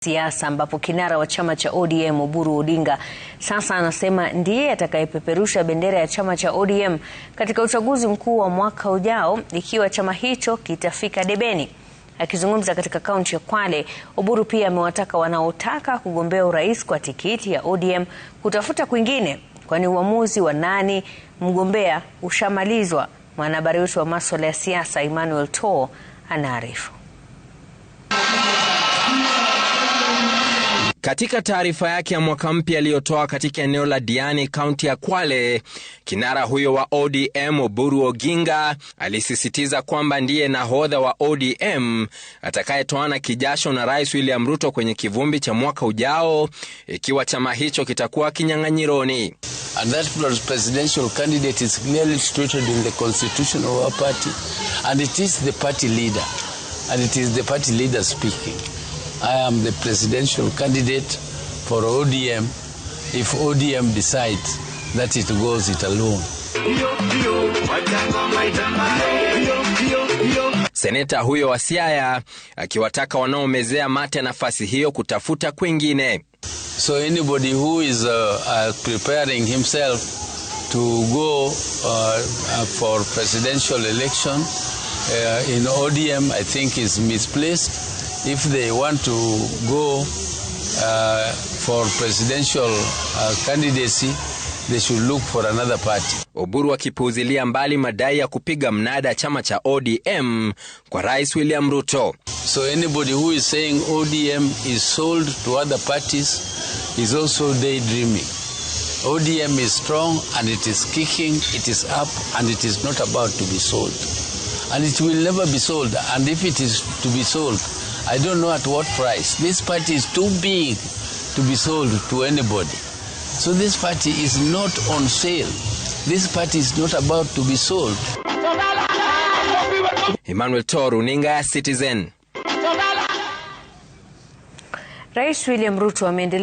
Siasa ambapo kinara wa chama cha ODM Oburu Odinga sasa anasema ndiye atakayepeperusha bendera ya chama cha ODM katika uchaguzi mkuu wa mwaka ujao ikiwa chama hicho kitafika debeni. Akizungumza katika kaunti ya Kwale, Oburu pia amewataka wanaotaka kugombea urais kwa tikiti ya ODM kutafuta kwingine, kwani uamuzi wa nani mgombea ushamalizwa. Mwanahabari wetu wa masuala ya siasa Emmanuel To anaarifu. Katika taarifa yake ya mwaka mpya aliyotoa katika eneo la Diani, kaunti ya Kwale, kinara huyo wa ODM Oburu Oginga alisisitiza kwamba ndiye nahodha wa ODM atakayetoana kijasho na Rais William Ruto kwenye kivumbi cha mwaka ujao ikiwa chama hicho kitakuwa kinyang'anyironi. And that presidential candidate is clearly stated in the constitution of our party, and it is the party leader, and it is the party leader speaking. I am the presidential candidate for ODM if ODM decides that it goes it alone. Seneta huyo wa Siaya akiwataka wanaomezea mate nafasi hiyo kutafuta kwingine. So anybody who is preparing himself to go for presidential election in ODM, I think is misplaced. If they want to go for presidential candidacy, they should look for another party. Oburu akipuuzilia mbali madai ya kupiga mnada chama cha ODM kwa Rais William Ruto. So anybody who is saying ODM is sold to other parties is also daydreaming. ODM is strong and it is kicking, it is up, and it is not about to be sold. And it will never be sold. And if it is to be sold, I don't know at what price. This party is too big to be sold to anybody. So this party is not on sale. This party is not about to be sold. Emmanuel To, runinga Citizen. Rais William Ruto ameendelea